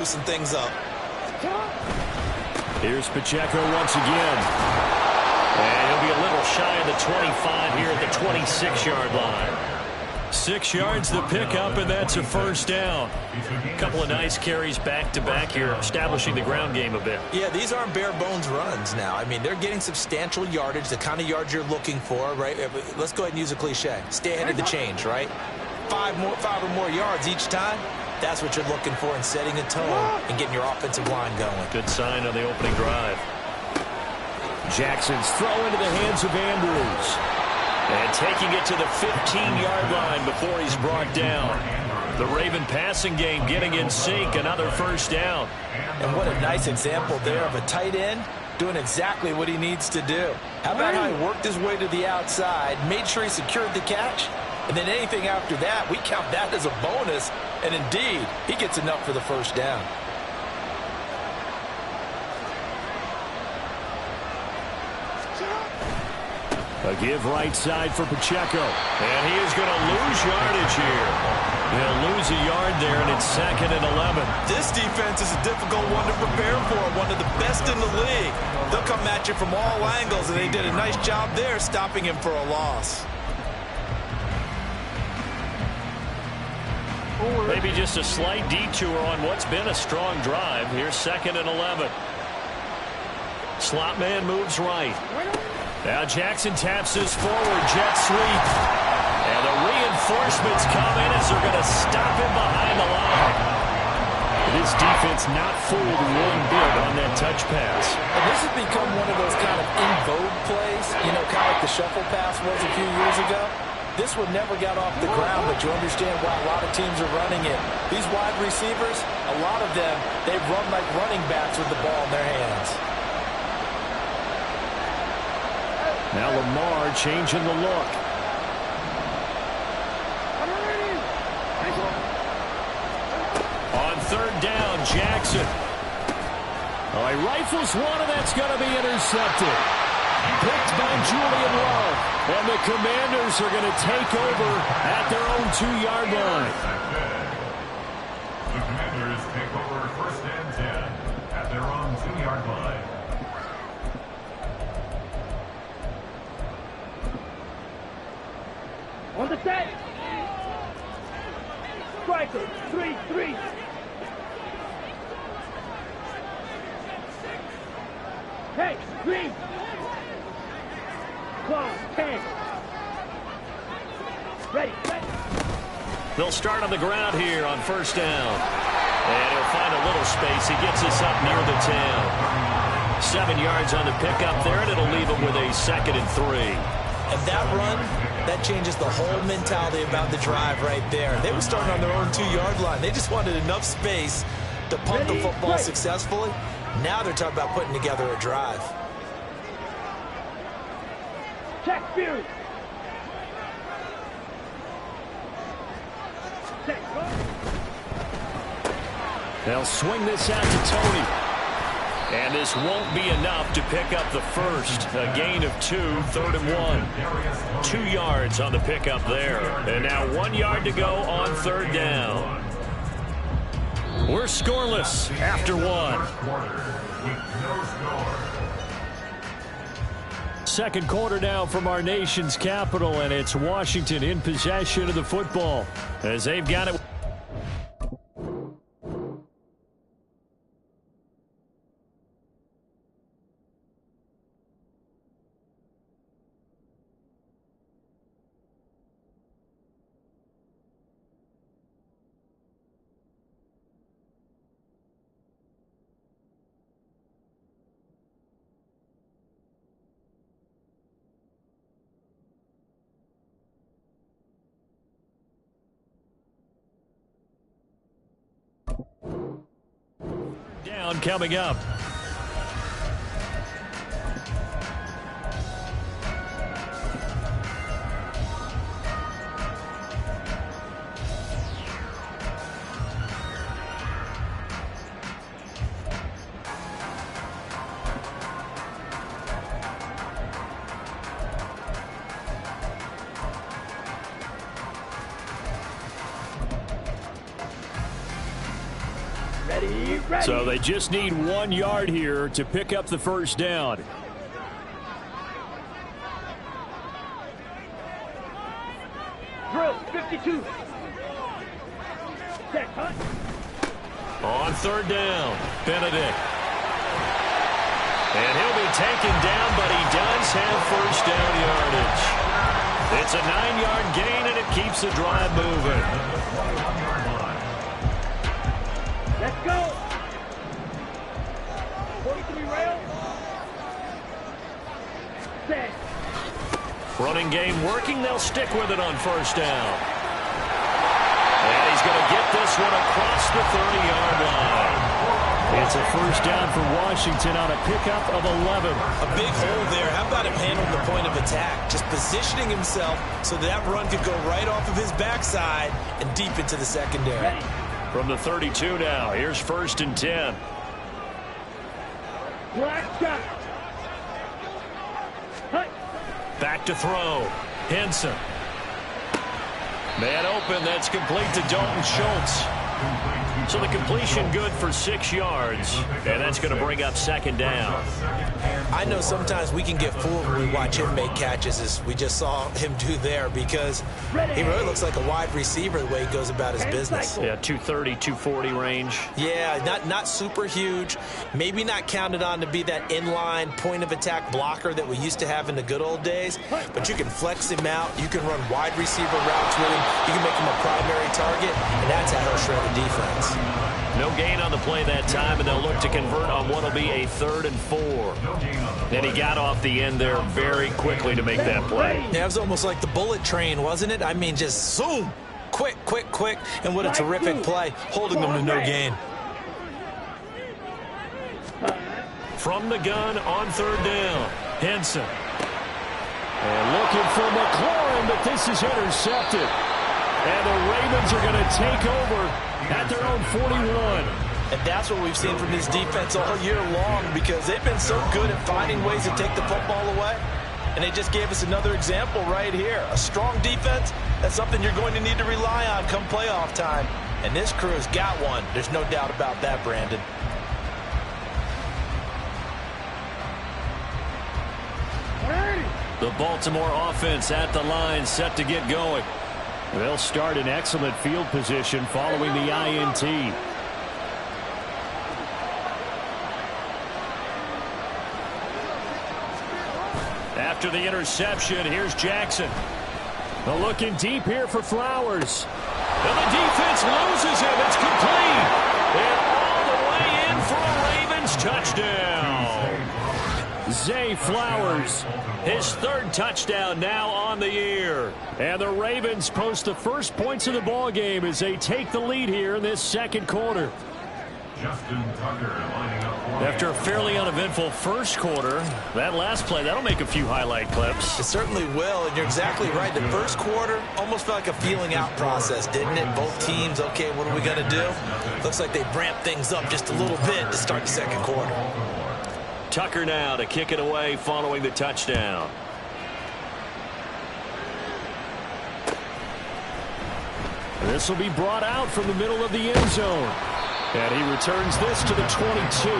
Loosen things up. Here's Pacheco once again. And he'll be a little shy of the 25 here at the 26-yard line. 6 yards the pickup, and that's a first down. A couple of nice carries back-to-back here, establishing the ground game a bit. Yeah, these aren't bare-bones runs now. I mean, they're getting substantial yardage, the kind of yards you're looking for, right? Let's go ahead and use a cliche. Stay ahead of the change, right? Five or more yards each time. That's what you're looking for in setting a tone and getting your offensive line going. Good sign on the opening drive. Jackson's throw into the hands of Andrews. And taking it to the 15-yard line before he's brought down. The Raven passing game getting in sync. Another first down. And what a nice example there of a tight end doing exactly what he needs to do. How about how he worked his way to the outside, made sure he secured the catch, and then anything after that, we count that as a bonus. And indeed, he gets enough for the first down. A give right side for Pacheco. And he is going to lose yardage here. He'll lose a yard there, and it's 2nd and 11. This defense is a difficult one to prepare for, one of the best in the league. They'll come at you from all angles, and they did a nice job there stopping him for a loss. Maybe just a slight detour on what's been a strong drive. Here's 2nd and 11. Slot man moves right. Now Jackson taps his forward, jet sweep. And the reinforcements come in as they're going to stop him behind the line. This defense not fooled one bit on that touch pass. And this has become one of those kind of in vogue plays, you know, kind of like the shuffle pass was a few years ago. This one never got off the ground, but you understand why a lot of teams are running it. These wide receivers, a lot of them, they run like running backs with the ball in their hands. Now Lamar changing the look. On 3rd down, Jackson. Oh, he rifles one, and that's going to be intercepted. Picked by Julian Love. And the Commanders are going to take over at their own 2-yard line. The Commanders take over 1st and 10 at their own 2-yard line. On the set. Striker, 3-3. Hey, green. Close, 10. Ready. They'll start on the ground here on 1st down. And he'll find a little space. He gets us up near the 10. 7 yards on the pickup there, and it'll leave him with a 2nd and 3. And that run, that changes the whole mentality about the drive right there. They were starting on their own 2-yard line. They just wanted enough space to punt the football successfully. Now they're talking about putting together a drive. Check Fury. They'll swing this out to Tony. And this won't be enough to pick up the first. A gain of 2, 3rd and 1. 2 yards on the pickup there. And now 1 yard to go on 3rd down. We're scoreless after 1. Second quarter now from our nation's capital, and it's Washington in possession of the football as they've got it. Down coming up. Ready, ready. So they just need 1 yard here to pick up the first down. Drill 52. Check, hunt. On third down, Benedict. And he'll be taken down, but he does have first down yardage. It's a 9-yard gain, and it keeps the drive moving. Let's go. 43 rail. Set. Running game working. They'll stick with it on first down. And he's going to get this one across the 30-yard line. It's a first down for Washington on a pickup of 11. A big hole there. How about him handling the point of attack? Just positioning himself so that run could go right off of his backside and deep into the secondary. From the 32 now, here's first and 10. Black shot. Hunt. Back to throw. Henson. Man open. That's complete to Dalton Schultz. So the completion good for 6 yards, and that's going to bring up second down. I know sometimes we can get fooled when we watch him make catches, as we just saw him do there, because he really looks like a wide receiver the way he goes about his business. Yeah, 230, 240 range. Yeah, not super huge. Maybe not counted on to be that inline point-of-attack blocker that we used to have in the good old days, but you can flex him out. You can run wide receiver routes with him. You can make him a primary target, and that's how he'll shred the defense. No gain on the play that time, and they'll look to convert on what will be a 3rd and 4. And he got off the end there very quickly to make that play. Yeah, it was almost like the bullet train, wasn't it? I mean, just zoom, quick, and what a terrific play, holding them to no gain. From the gun on 3rd down, Henson. And looking for McLaurin, but this is intercepted. And the Ravens are going to take over at their own 41. And that's what we've seen from this defense all year long, because they've been so good at finding ways to take the football away. And they just gave us another example right here. A strong defense, that's something you're going to need to rely on come playoff time. And this crew has got one. There's no doubt about that, Brandon. The Baltimore offense at the line, set to get going. They'll start in excellent field position following the INT. After the interception, here's Jackson. Looking deep here for Flowers. And the defense loses him. It's complete. And all the way in for a Ravens touchdown. Zay Flowers, his 3rd touchdown now on the year. And the Ravens post the first points of the ball game as they take the lead here in this 2nd quarter. After a fairly uneventful first quarter, that last play, that'll make a few highlight clips. It certainly will, and you're exactly right. The first quarter almost felt like a feeling out process, didn't it? Both teams, okay, what are we going to do? Looks like they ramped things up just a little bit to start the 2nd quarter. Tucker now to kick it away following the touchdown. This will be brought out from the middle of the end zone. And he returns this to the 22.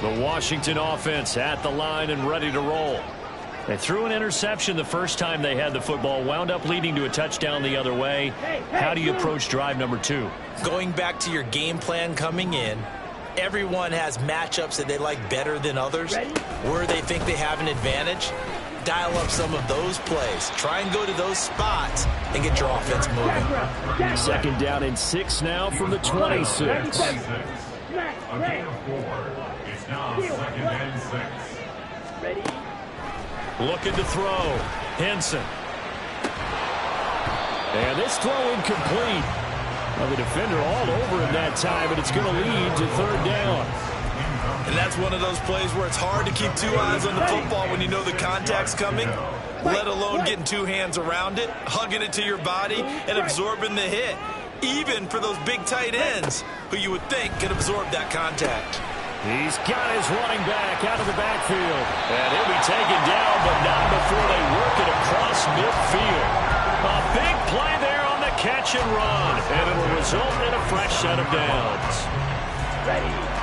The Washington offense at the line and ready to roll. They threw an interception the first time they had the football, wound up leading to a touchdown the other way. How do you approach drive number 2? Going back to your game plan coming in, everyone has matchups that they like better than others, where they think they have an advantage. Dial up some of those plays. Try and go to those spots and get your offense moving. 2nd down and 6 now from the 26. A gain of 4. It's now 2nd and 6. Looking to throw. Henson. And this throw incomplete. Well, the defender all over him that time, but it's going to lead to 3rd down. And that's one of those plays where it's hard to keep 2 eyes on the football when you know the contact's coming, let alone getting 2 hands around it, hugging it to your body, and absorbing the hit, even for those big tight ends who you would think could absorb that contact. He's got his running back out of the backfield. And he'll be taken down, but not before they work it across midfield. A big play there on the catch and run. And it'll result in a fresh set of downs.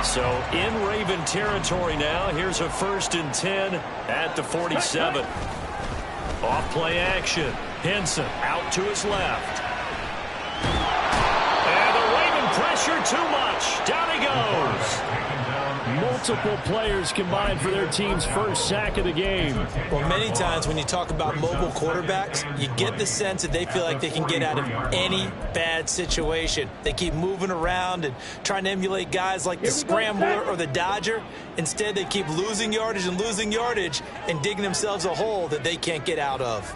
So in Raven territory now. Here's a 1st and 10 at the 47. Off play action. Henson out to his left. And the Raven pressure too much. Down he goes. Multiple players combined for their team's first sack of the game. Well, many times when you talk about mobile quarterbacks, you get the sense that they feel like they can get out of any bad situation. They keep moving around and trying to emulate guys like the Scrambler or the Dodger. Instead, they keep losing yardage and digging themselves a hole that they can't get out of.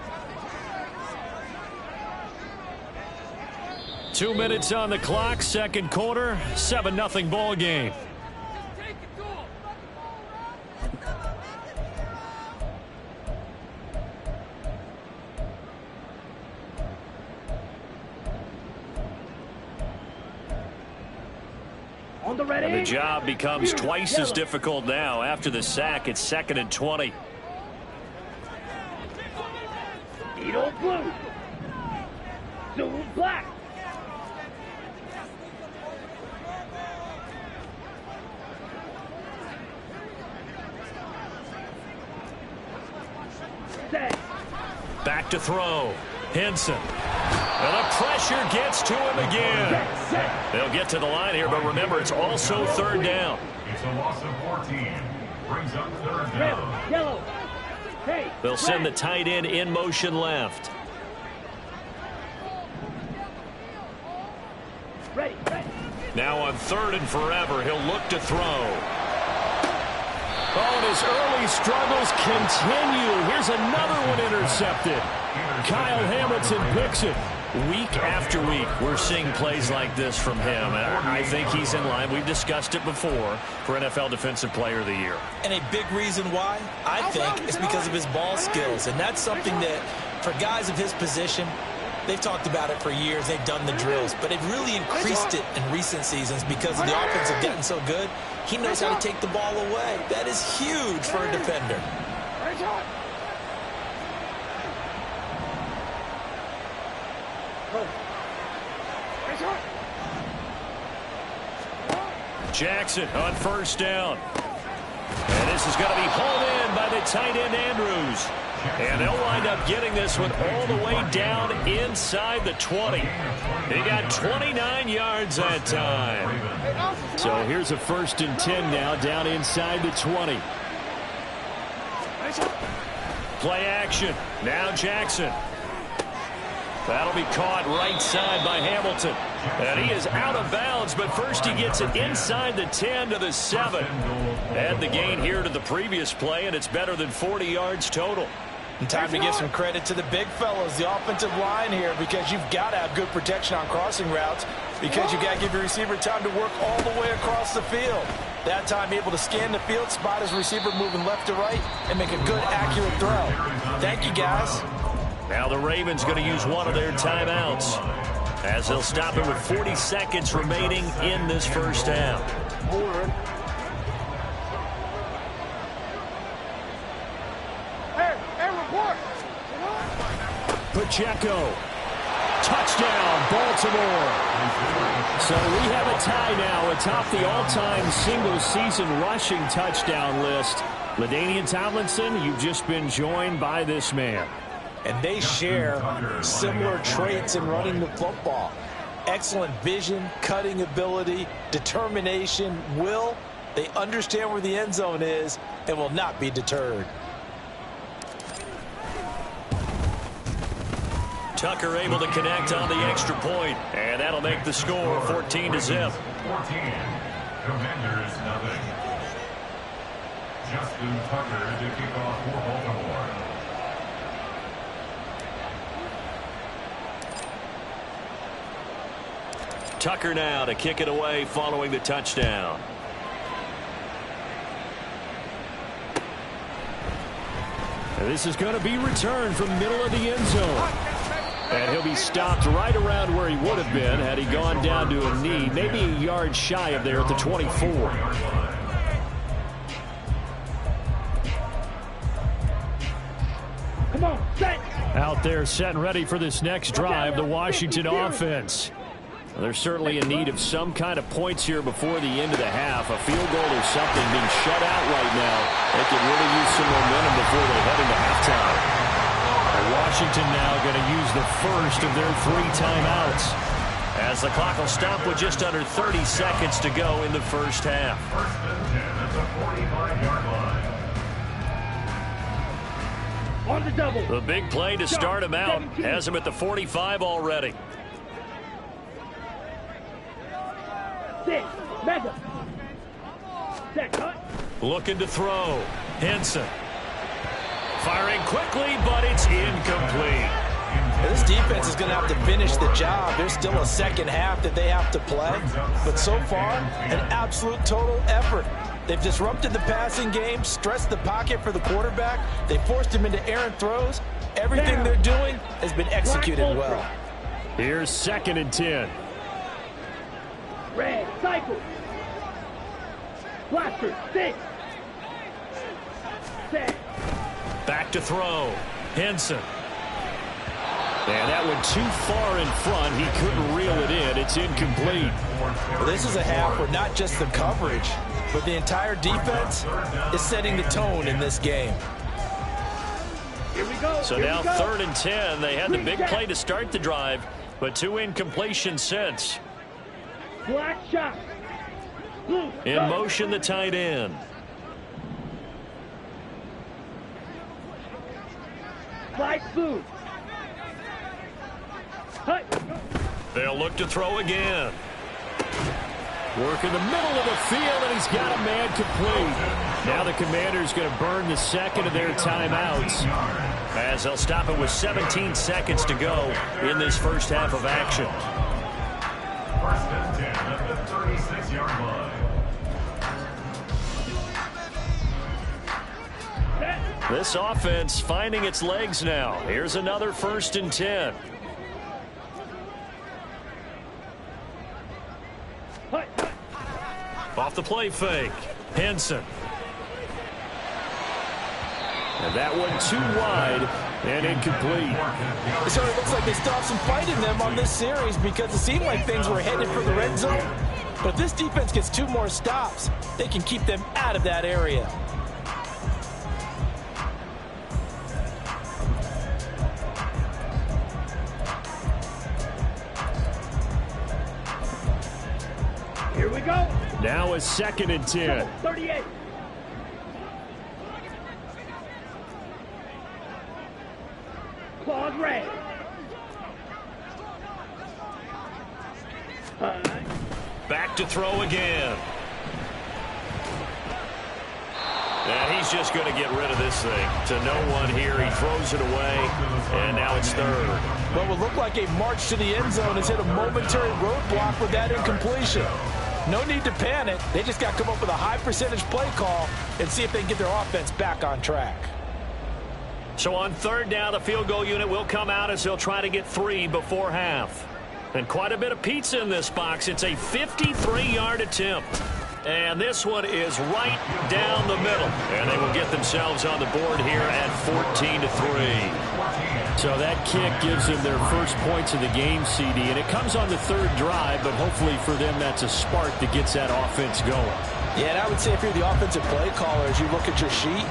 2 minutes on the clock, second quarter, 7-0 ball game. And the job becomes twice as difficult now. After the sack, it's 2nd and 20. Edo blue. Zulu black. Set. Back to throw. Henson. And the pressure gets to him again. They'll get to the line here, but remember, it's also 3rd down. It's a loss of 14. Brings up 3rd down. Yellow. Hey. They'll send the tight end in motion left. Ready. Now on 3rd and forever, he'll look to throw. Oh, and his early struggles continue. Here's another one intercepted. Kyle Hamilton picks it. Week after week, we're seeing plays like this from him. And I think he's in line. We've discussed it before for NFL Defensive Player of the Year. And a big reason why, I think, is because of his ball skills. And that's something that, for guys of his position, they've talked about it for years. They've done the drills. But they've really increased it in recent seasons because the offense have gotten so good. He knows how to take the ball away. That is huge for a defender. Jackson on 1st down. And this is going to be hauled in by the tight end Andrews. And they'll wind up getting this one all the way down inside the 20. He got 29 yards that time. So here's a 1st and 10 now down inside the 20. Play action. Now Jackson. That'll be caught right side by Hamilton. And he is out of bounds, but first he gets it inside the 10 to the 7. Add the gain here to the previous play, and it's better than 40 yards total. And time to give some credit to the big fellas, the offensive line here, because you've got to have good protection on crossing routes, because you've got to give your receiver time to work all the way across the field. That time able to scan the field, spot his receiver moving left to right, and make a good, accurate throw. Thank you, guys. Now the Ravens going to use one of their timeouts as they'll stop it with 40 seconds remaining in this first half. Pacheco. Touchdown, Baltimore. So we have a tie now atop the all-time single-season rushing touchdown list. LaDainian Tomlinson, you've just been joined by this man. And they share similar traits in running the football. Excellent vision, cutting ability, determination, will. They understand where the end zone is and will not be deterred. Tucker able to connect on the extra point, and that'll make the score 14-0. 14. Commanders nothing. Justin Tucker to kick off for Baltimore. Tucker now to kick it away following the touchdown. And this is going to be returned from middle of the end zone. And he'll be stopped right around where he would have been had he gone down to a knee, maybe a yard shy of there at the 24. they're set and ready for this next drive, the Washington offense. Well, they're certainly in need of some kind of points here before the end of the half. A field goal or something being shut out right now. They could really use some momentum before they head into halftime. Washington now going to use the first of their 3 timeouts, as the clock will stop with just under 30 seconds to go in the first half. First and 10 at the 45-yard line. On the double. The big play to start him out has him at the 45 already. Six. Mega. Set cut. Looking to throw. Henson. Firing quickly, but it's incomplete. This defense is going to have to finish the job. There's still a second half that they have to play. But so far, an absolute total effort. They've disrupted the passing game, stressed the pocket for the quarterback. They forced him into errant throws. Everything they're doing has been executed well. Here's 2nd and 10. Red. Cycle. Blaster. 6. Set. Back to throw. Henson. And that went too far in front. He couldn't reel it in. It's incomplete. Well, this is a half where not just the coverage, but the entire defense is setting the tone in this game. Here we go. So now 3rd and 10. They had the big play to start the drive, but 2 incompletions since. Black shot. Blue. In motion, the tight end. Light blue. They'll look to throw again. Work in the middle of the field, and he's got a man complete. Now the Commanders going to burn the second of their timeouts, as they'll stop it with 17 seconds to go in this first half of action. First and 10 at the 36-yard line. This offense finding its legs now. Here's another 1st and 10. Off the play fake. Henson. And that one too wide and incomplete. It certainly looks like they still have some fight in them on this series, because it seemed like things were headed for the red zone. But if this defense gets 2 more stops, they can keep them out of that area. Here we go. Now a 2nd and 10. 38. Claws red. Back to throw again. And he's just going to get rid of this thing to no one here. He throws it away, and now it's 3rd. What would look like a march to the end zone has hit a momentary roadblock with that incompletion. No need to panic. They just got to come up with a high percentage play call and see if they can get their offense back on track. So on 3rd down, the field goal unit will come out as they'll try to get 3 before half. And quite a bit of pizza in this box. It's a 53-yard attempt. And this one is right down the middle. And they will get themselves on the board here at 14-3. So that kick gives them their first points of the game, CD. And it comes on the 3rd drive, but hopefully for them that's a spark that gets that offense going. Yeah, and I would say if you're the offensive play caller, as you look at your sheet,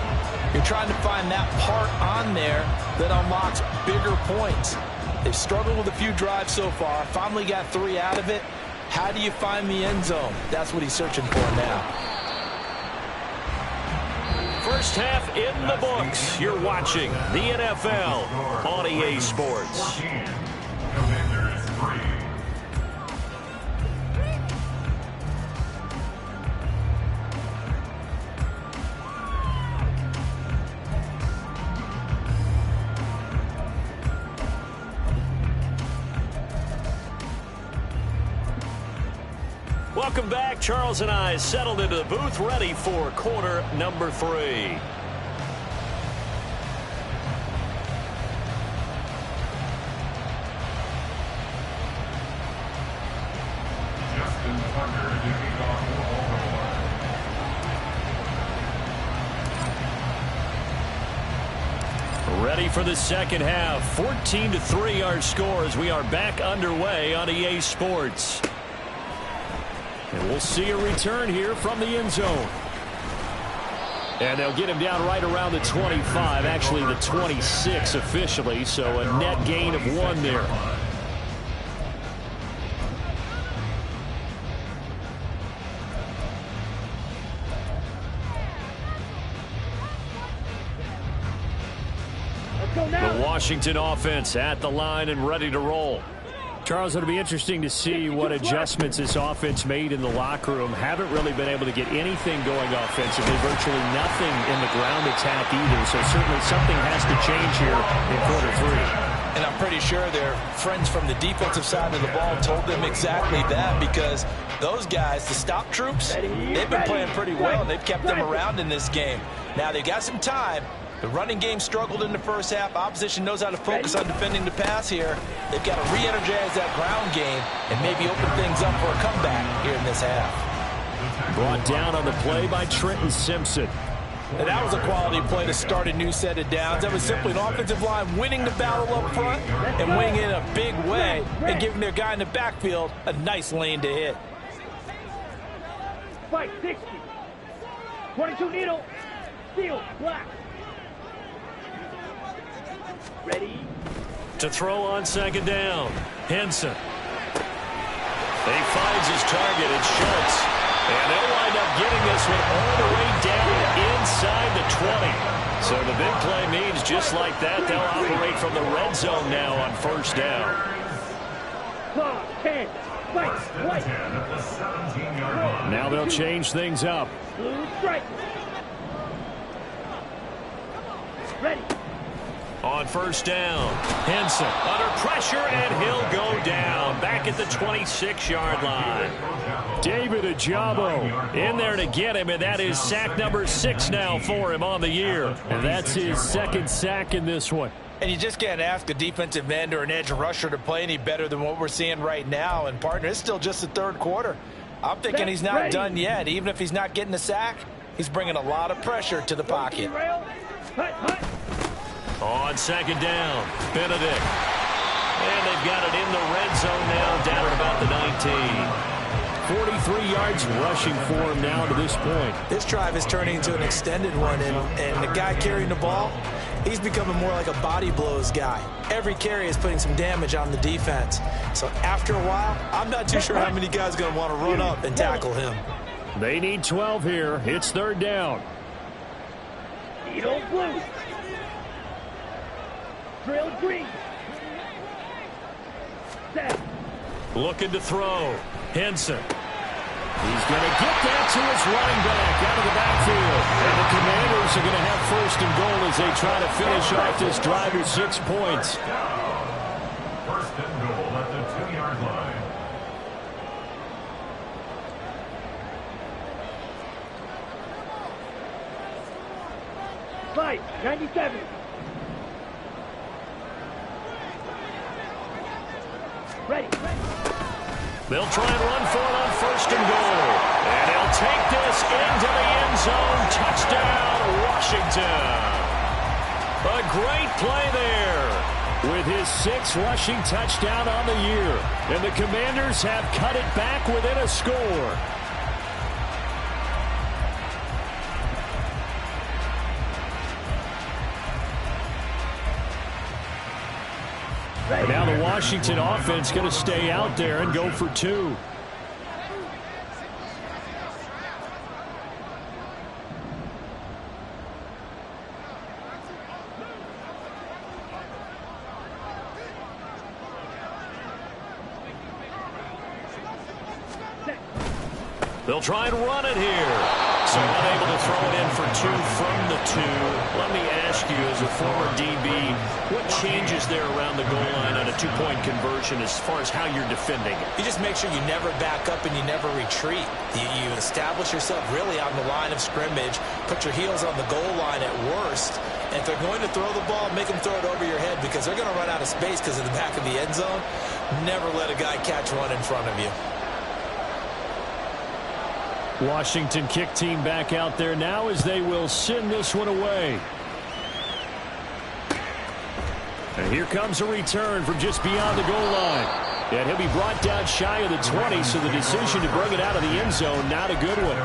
you're trying to find that part on there that unlocks bigger points. They've struggled with a few drives so far. Finally got 3 out of it. How do you find the end zone? That's what he's searching for now. First half in the books. You're watching the NFL on EA Sports. Commanders 3. Welcome back. Charles and I settled into the booth, ready for quarter number 3. Justin Tucker to kick off for Baltimore. Ready for the second half. 14-3 our score as we are back underway on EA Sports. And we'll see a return here from the end zone. And they'll get him down right around the 25, actually the 26 officially, so a net gain of 1 there. The Washington offense at the line and ready to roll. Charles, it'll be interesting to see what adjustments this offense made in the locker room. Haven't really been able to get anything going offensively, virtually nothing in the ground attack either. So certainly something has to change here in quarter 3. And I'm pretty sure their friends from the defensive side of the ball told them exactly that, because those guys, the stop troops, they've been playing pretty well, and they've kept them around in this game. Now, they've got some time. The running game struggled in the first half. Opposition knows how to focus on defending the pass here. They've got to re-energize that ground game and maybe open things up for a comeback here in this half. Brought down on the play by Trenton Simpson. And that was a quality play to start a new set of downs. That was simply an offensive line winning the battle up front and winning in a big way and giving their guy in the backfield a nice lane to hit. Fight 60. 22 needle. Steel. Black. Ready? To throw on second down. Henson. He finds his target. It's Schultz. And they'll wind up getting this one all the way down inside the 20. So the big play means just like that, they'll operate from the red zone now on first down. 10. Fight. White. Now they'll change things up. Blue strike. Ready. On first down, Henson under pressure, and he'll go down back at the 26-yard line. David Ajabo in there to get him, and that is sack number 6 now for him on the year. And that's his second sack in this one. And you just can't ask a defensive end or an edge rusher to play any better than what we're seeing right now. And, partner, it's still just the third quarter. I'm thinking he's not done yet. Even if he's not getting a sack, he's bringing a lot of pressure to the pocket. On second down, Benedict. And they've got it in the red zone now, down at about the 19. 43 yards rushing for him now to this point. This drive is turning into an extended one, and the guy carrying the ball, he's becoming more like a body blows guy. Every carry is putting some damage on the defense. So after a while, I'm not too sure how many guys are going to want to run up and tackle him. They need 12 here. It's third down. Needle blue. Trail green. Set. Looking to throw. Henson. He's going to get that to his running back out of the backfield. And the Commanders are going to have first and goal as they try to finish off this drive with 6 points. First and goal at the 2-yard line. Fight 97. Ready. They'll try and run for it on first and goal. And he'll take this into the end zone. Touchdown, Washington. A great play there with his 6th rushing touchdown on the year. And the Commanders have cut it back within a score. And now the Washington offense going to stay out there and go for 2. They'll try and run it here. So unable to throw it in for 2 from the 2. Let me ask you, as a former DB, what changes there around the goal line on a 2-point conversion as far as how you're defending it? You just make sure you never back up and you never retreat. You establish yourself really on the line of scrimmage, put your heels on the goal line at worst, and if they're going to throw the ball, make them throw it over your head because they're going to run out of space because of the back of the end zone. Never let a guy catch one in front of you. Washington kick team back out there now as they will send this one away. And here comes a return from just beyond the goal line. And he'll be brought down shy of the 20, so the decision to bring it out of the end zone, not a good one.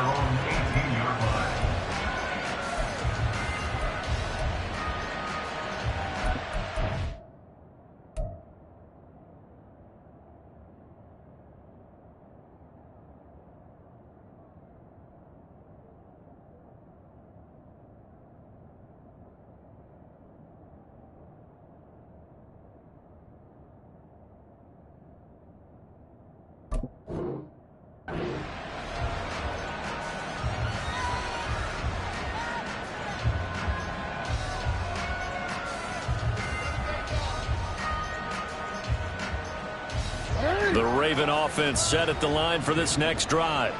The Raven offense set at the line for this next drive.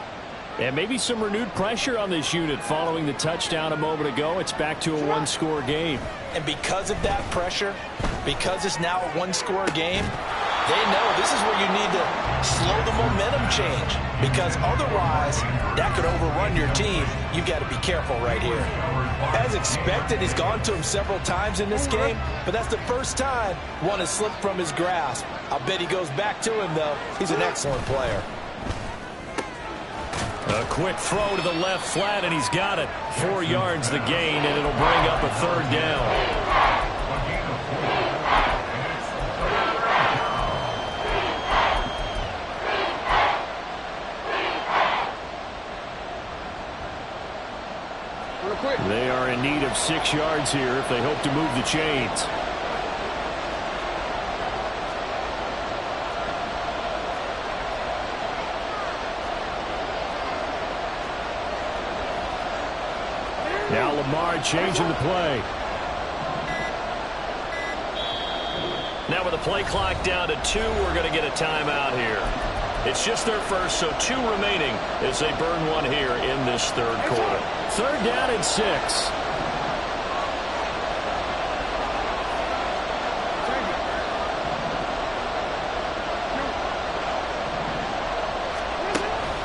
And maybe some renewed pressure on this unit following the touchdown a moment ago. It's back to a one-score game. And because of that pressure, because it's now a one-score game, they know this is where you need to slow the momentum change, because otherwise that could overrun your team. You've got to be careful right here. As expected, he's gone to him several times in this game, but that's the first time one has slipped from his grasp. I'll bet he goes back to him, though. He's an excellent player. A quick throw to the left flat, and he's got it. 4 yards the gain, and it'll bring up a third down. They are in need of 6 yards here if they hope to move the chains. Now Lamar changing the play. Now with the play clock down to 2, we're going to get a timeout here. It's just their first, so 2 remaining as they burn one here in this third quarter. Third down and 6.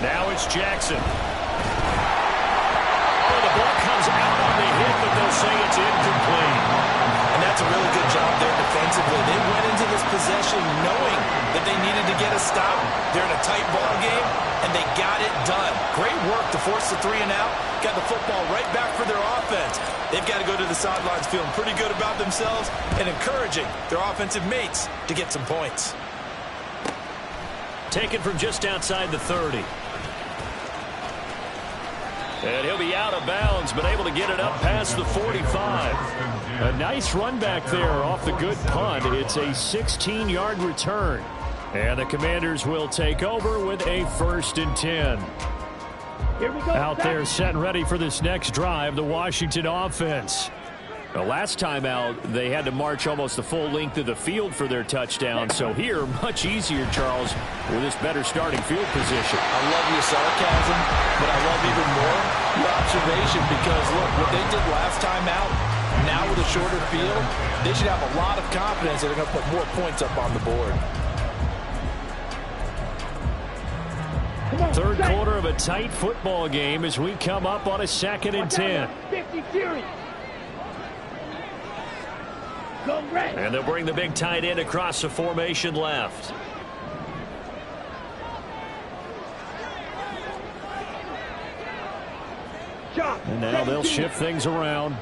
Now it's Jackson. Oh, the ball comes out on the hit, but they'll say it's incomplete. And that's a really good job there defensively. They went into this possession knowing that they needed to get a stop. They're in a tight ball game, and they got it done. Great work to force the 3 and out. Got the football right back for their offense. They've got to go to the sidelines feeling pretty good about themselves and encouraging their offensive mates to get some points. Taken from just outside the 30. And he'll be out of bounds, but able to get it up past the 45. A nice run back there off the good punt. It's a 16-yard return. And the Commanders will take over with a 1st and 10. Here we go. Out there set and ready for this next drive, the Washington offense. The last time out, they had to march almost the full length of the field for their touchdown. So here, much easier, Charles, with this better starting field position. I love your sarcasm, but I love even more your observation, because, look, what they did last time out, now with a shorter field, they should have a lot of confidence that they're going to put more points up on the board. Third quarter of a tight football game as we come up on a 2nd and 10. 50 series. And they'll bring the big tight end across the formation left. And now they'll shift things around.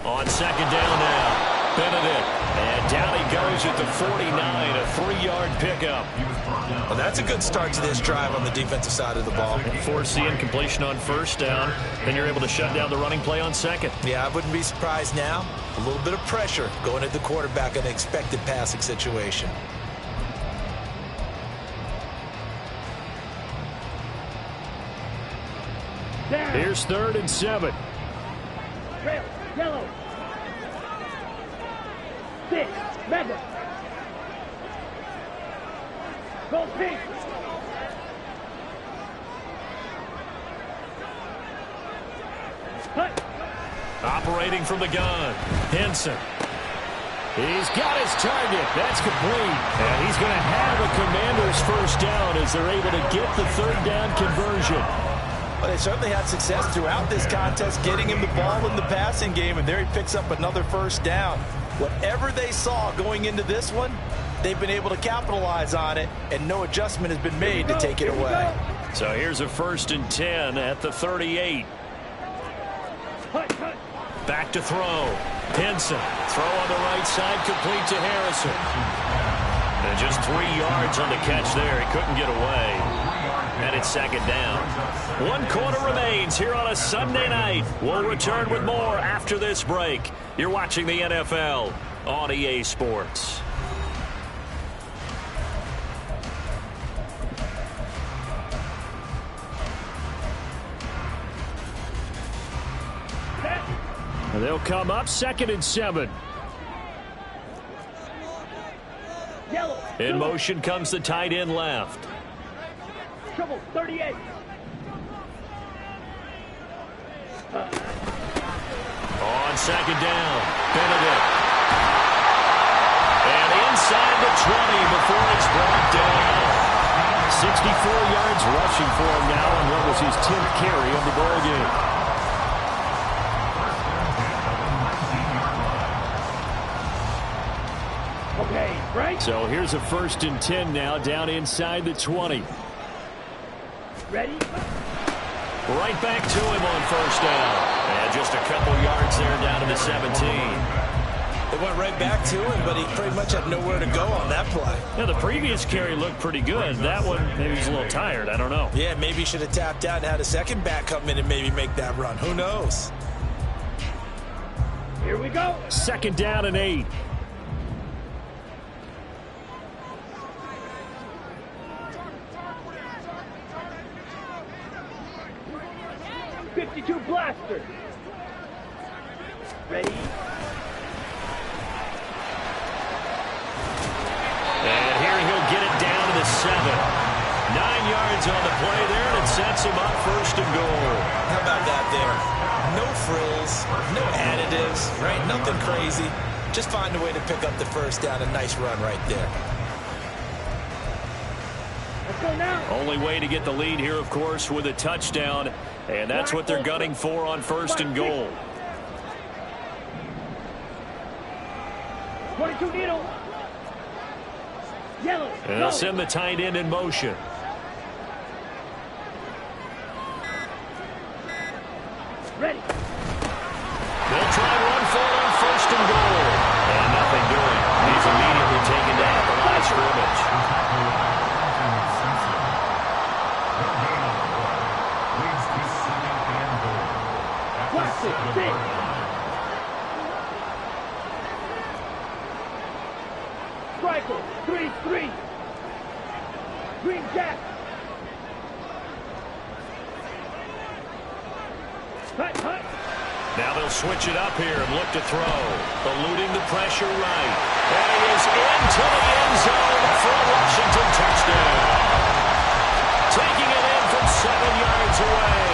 On 2nd down now. Benedict. And down he goes at the 49, a 3-yard pickup. Well, that's a good start to this drive on the defensive side of the ball. Force the incompletion on 1st down. Then you're able to shut down the running play on 2nd. Yeah, I wouldn't be surprised now. A little bit of pressure going at the quarterback in an expected passing situation. Here's 3rd and 7. Trail, yellow. 6, Madden. Go pink. Cut. Operating from the gun. Henson. He's got his target. That's complete. And he's going to have a Commander's 1st down as they're able to get the 3rd down conversion. Well, they certainly had success throughout this contest, getting him the ball in the passing game, and there he picks up another first down. Whatever they saw going into this one, they've been able to capitalize on it, and no adjustment has been made to take it away. So here's a 1st and 10 at the 38. Back to throw. Pinson. Throw on the right side, complete to Harrison. And just 3 yards on the catch there. He couldn't get away. And it's 2nd down. 1 quarter remains here on a Sunday night. We'll return with more after this break. You're watching the NFL on EA Sports. And they'll come up 2nd and 7. In motion comes the tight end left. Trouble, 38. On 2nd down, Benedict. And inside the 20 before it's brought down. 64 yards rushing for him now, and what was his 10th carry of the ball game. Okay, right. So here's a 1st and 10 now, down inside the 20. Ready? Right back to him on 1st down. And just a couple yards there down to the 17. They went right back to him, but he pretty much had nowhere to go on that play. Yeah, the previous carry looked pretty good. That one, maybe he's a little tired. I don't know. Yeah, maybe he should have tapped out and had a second back come in and maybe make that run. Who knows? Here we go. 2nd down and 8. .52 blaster. Ready? And here he'll get it down to the 7. 9 yards on the play there, and it sets him up 1st and goal. How about that there? No frills, no additives, right? Nothing crazy. Just find a way to pick up the 1st down. A nice run right there. Let's go now. Only way to get the lead here, of course, with a touchdown. And that's what they're gunning for on 1st and goal. 22 needle. Yellow. And they'll send the tight end in motion. Ready. They'll try run for it on 1st and goal. And nothing doing. He's immediately taken down at the line of scrimmage. Striker, 3-3. Green Jack. Hut. Now they'll switch it up here and look to throw. Eluding the pressure right. And he is into the end zone for a Washington touchdown. Taking it in from 7 yards away.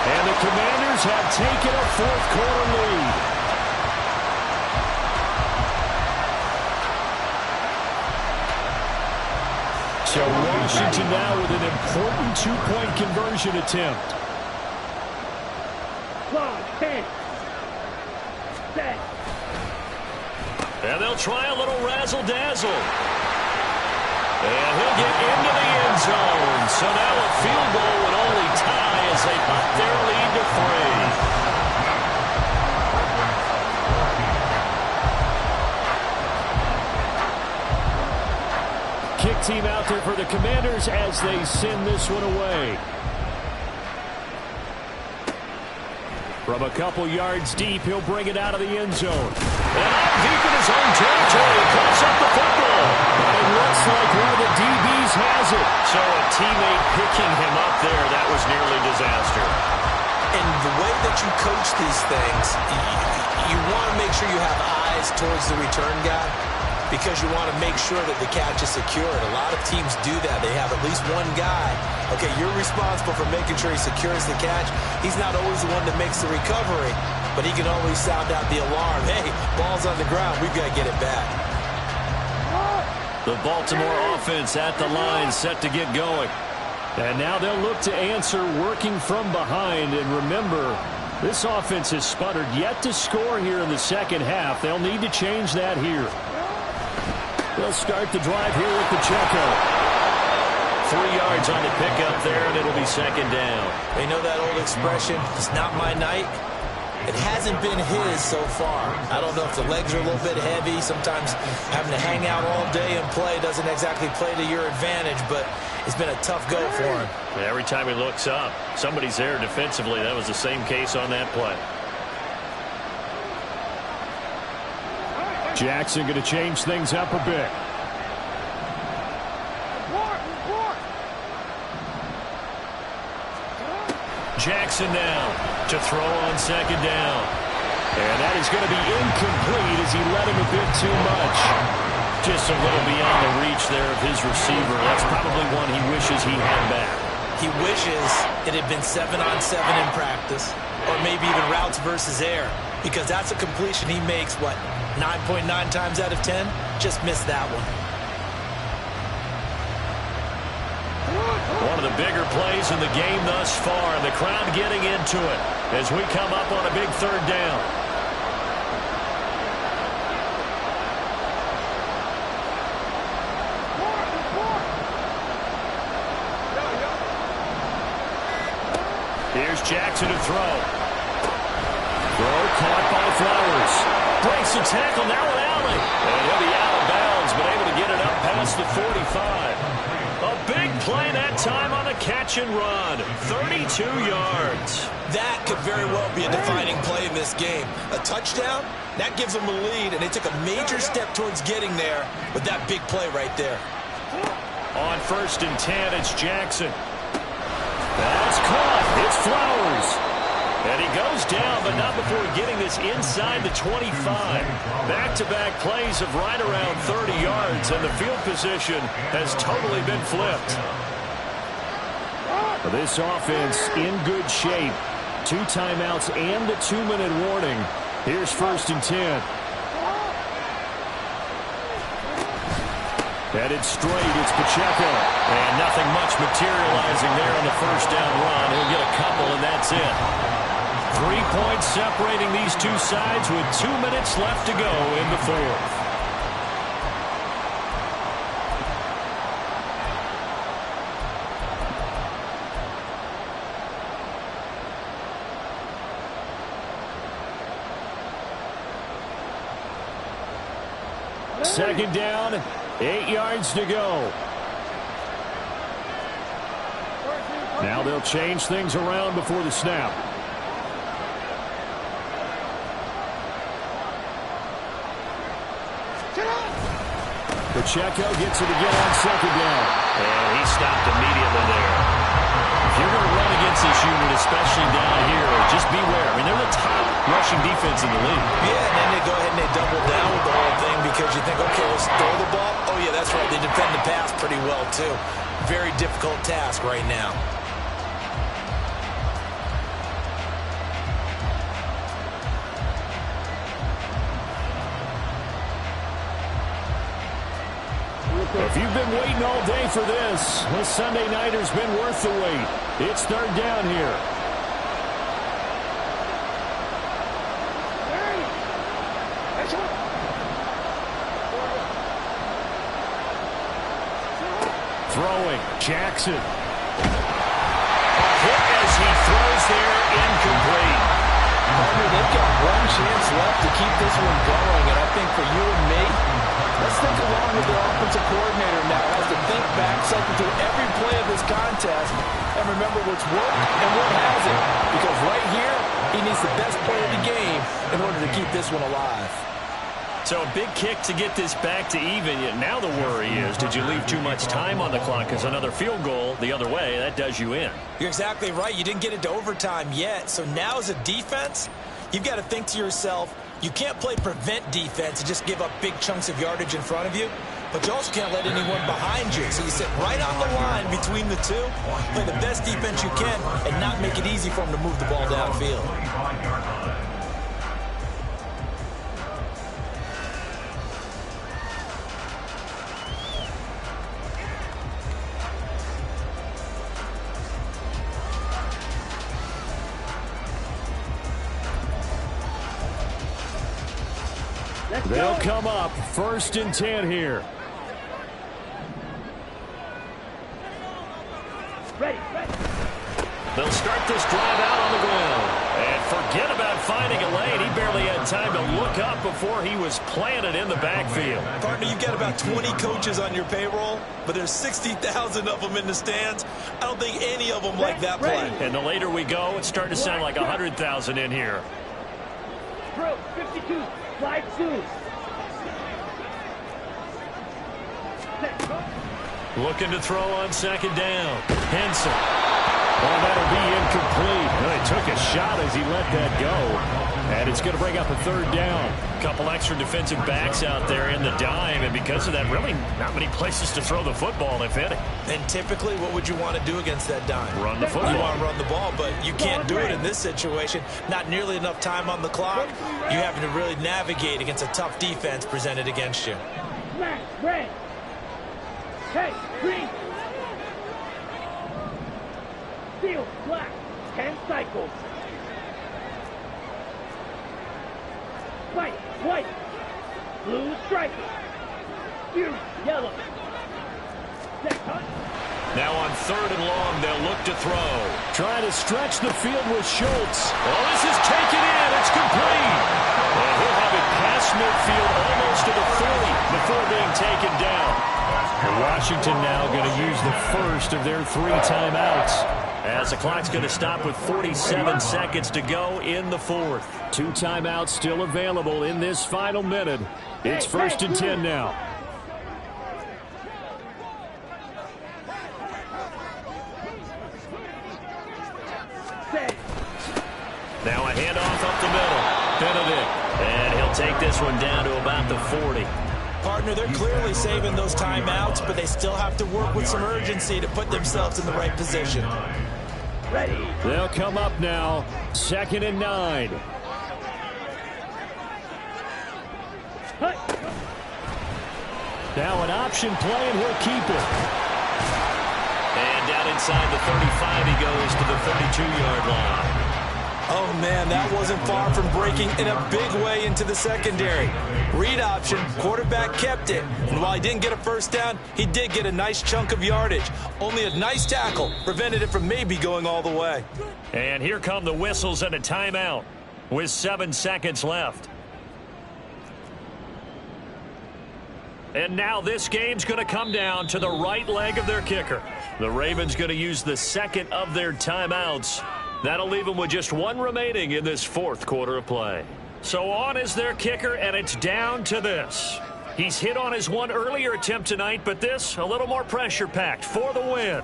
And the Commanders have taken a 4th quarter lead. So Washington now with an important 2-point conversion attempt. Clock, 10. Set. And they'll try a little razzle-dazzle. And he'll get into the end zone. So now a field goal would only tie as they put their lead to 3. Kick team out there for the Commanders as they send this one away. From a couple yards deep, he'll bring it out of the end zone. And out deep in his own territory, cuts up the football. It looks like one of the DBs has it. So a teammate picking him up there, that was nearly disaster. And the way that you coach these things, you want to make sure you have eyes towards the return guy, because you want to make sure that the catch is secured. A lot of teams do that. They have at least one guy. Okay, you're responsible for making sure he secures the catch. He's not always the one that makes the recovery, but he can always sound out the alarm. Hey, ball's on the ground. We've got to get it back. The Baltimore offense at the line, set to get going. And now they'll look to answer working from behind. And remember, this offense has sputtered yet to score here in the second half. They'll need to change that here. They'll start the drive here with Pacheco. 3 yards on the pickup there, and it'll be second down. They know that old expression, it's not my night. It hasn't been his so far. I don't know if the legs are a little bit heavy. Sometimes having to hang out all day and play doesn't exactly play to your advantage, but it's been a tough go for him. Every time he looks up, somebody's there defensively. That was the same case on that play. Jackson going to change things up a bit. Jackson now to throw on second down. And that is going to be incomplete as he let him a bit too much. Just a little beyond the reach there of his receiver. That's probably one he wishes he had back. He wishes it had been 7-on-7 in practice, or maybe even routes versus air, because that's a completion he makes, what, 9.9 times out of 10? Just missed that one. One of the bigger plays in the game thus far, and the crowd getting into it as we come up on a big third down. Here's Jackson to throw. Throw caught by Flowers. Breaks the tackle, now an alley. And he'll be out of bounds, but able to get it up past the 45. A big play that time on the catch and run. 32 yards. That could very well be a defining play in this game. A touchdown, that gives them a lead, and they took a major step towards getting there with that big play right there. On 1st and 10, it's Jackson. That's caught. It's Flowers. And he goes down, but not before getting this inside the 25. Back-to-back plays of right around 30 yards, and the field position has totally been flipped. This offense in good shape. 2 timeouts and a 2-minute warning. Here's 1st and 10. Headed straight, it's Pacheco. And nothing much materializing there on the first down run. He'll get a couple, and that's it. 3 points separating these two sides with 2 minutes left to go in the fourth. Second down, 8 yards to go. Now they'll change things around before the snap. Pacheco gets it again on second down. And he stopped immediately there. If you're going to run against this unit, especially down here, just beware. I mean, they're the top rushing defense in the league. Yeah, and then they go ahead and they double down with the whole thing because you think, okay, let's throw the ball. Oh, yeah, that's right. They defend the pass pretty well, too. Very difficult task right now. If you've been waiting all day for this Sunday nighter's been worth the wait. It's third down here. Throwing, Jackson. A hit as he throws there, incomplete. They've got one chance left to keep this one going, and I think for you and me, let's think along with the offensive coordinator now as to think back, cycle through every play of this contest, and remember what's worked and what hasn't. Because right here, he needs the best play of the game in order to keep this one alive. So a big kick to get this back to even. Yet now the worry is, did you leave too much time on the clock? Because another field goal the other way, that does you in. You're exactly right. You didn't get into overtime yet. So now as a defense, you've got to think to yourself, you can't play prevent defense and just give up big chunks of yardage in front of you, but you also can't let anyone behind you. So you sit right on the line between the two, play the best defense you can, and not make it easy for them to move the ball downfield. They'll come up 1st and 10 here. Ready. They'll start this drive out on the ground. And forget about finding a lane. He barely had time to look up before he was planted in the backfield. Partner, you've got about 20 coaches on your payroll, but there's 60,000 of them in the stands. I don't think any of them like that play. And the later we go, it's starting to sound like 100,000 in here. Drill 52. Slide 2. Looking to throw on 2nd down. Henson. Well, that'll be incomplete. Well, he took a shot as he let that go. And it's going to bring up a 3rd down. A couple extra defensive backs out there in the dime. And because of that, really not many places to throw the football, if any. And typically, what would you want to do against that dime? Run the football. You want to run the ball, but you can't do it in this situation. Not nearly enough time on the clock. You having to really navigate against a tough defense presented against you. Smash, red. Hey, green. Steel, black. 10 cycles. White. Blue stripe. Blue, yellow. Set, cut. Now on 3rd and long, they'll look to throw. Trying to stretch the field with Schultz. Oh, this is taken in. It's complete. And he'll have it past midfield almost to the 40 before being taken down. And Washington now going to use the first of their 3 timeouts, as the clock's going to stop with 47 seconds to go in the 4th. 2 timeouts still available in this final minute. It's 1st and 10 now. Now a handoff up the middle. Benedict. And he'll take this one down to about the 40. Partner, they're clearly saving those timeouts, but they still have to work with some urgency to put themselves in the right position. Ready. They'll come up now. 2nd and 9. Cut. Now an option play, and he'll keep it. And down inside the 35 he goes to the 32-yard line. Oh, man, that wasn't far from breaking in a big way into the secondary. Read option, quarterback kept it. And while he didn't get a 1st down, he did get a nice chunk of yardage. Only a nice tackle prevented it from maybe going all the way. And here come the whistles and a timeout with 7 seconds left. And now this game's going to come down to the right leg of their kicker. The Ravens going to use the 2nd of their timeouts. That'll leave them with just 1 remaining in this 4th quarter of play. So on is their kicker, and it's down to this. He's hit on his one earlier attempt tonight, but this a little more pressure-packed for the win.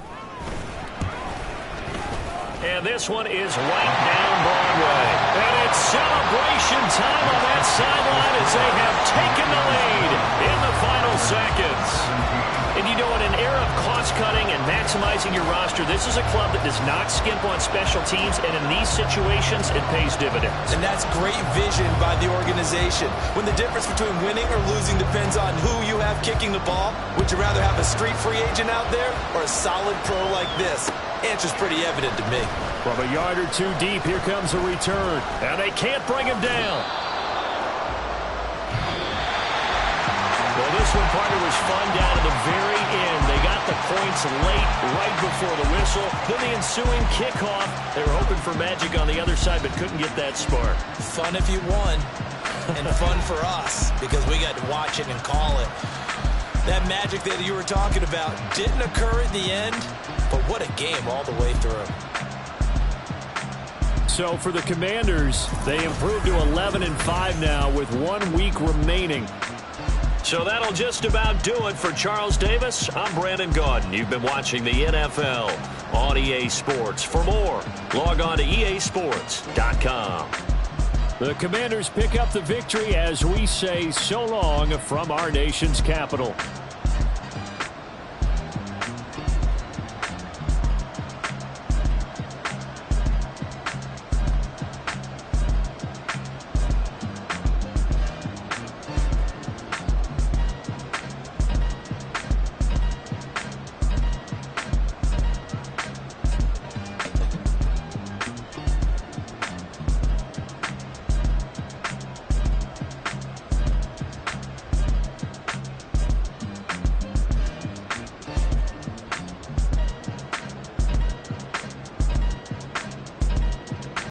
And this one is right down Broadway. And it's celebration time on that sideline as they have taken the lead in the final seconds. And you know, in an era of cost-cutting and maximizing your roster, this is a club that does not skimp on special teams, and in these situations, it pays dividends. And that's great vision by the organization. When the difference between winning or losing depends on who you have kicking the ball, would you rather have a street free agent out there or a solid pro like this? Answer's pretty evident to me. From a yard or 2 deep, here comes a return. And they can't bring him down. Well, this one, partner, was fun down at the very end. They got the points late, right before the whistle. Then the ensuing kickoff. They were hoping for magic on the other side, but couldn't get that spark. Fun if you won, and fun for us, because we got to watch it and call it. That magic that you were talking about didn't occur at the end, but what a game all the way through. So for the Commanders, they improved to 11-5 now with 1 week remaining. So that'll just about do it for Charles Davis. I'm Brandon Gaudin. You've been watching the NFL on EA Sports. For more, log on to easports.com. The Commanders pick up the victory as we say so long from our nation's capital.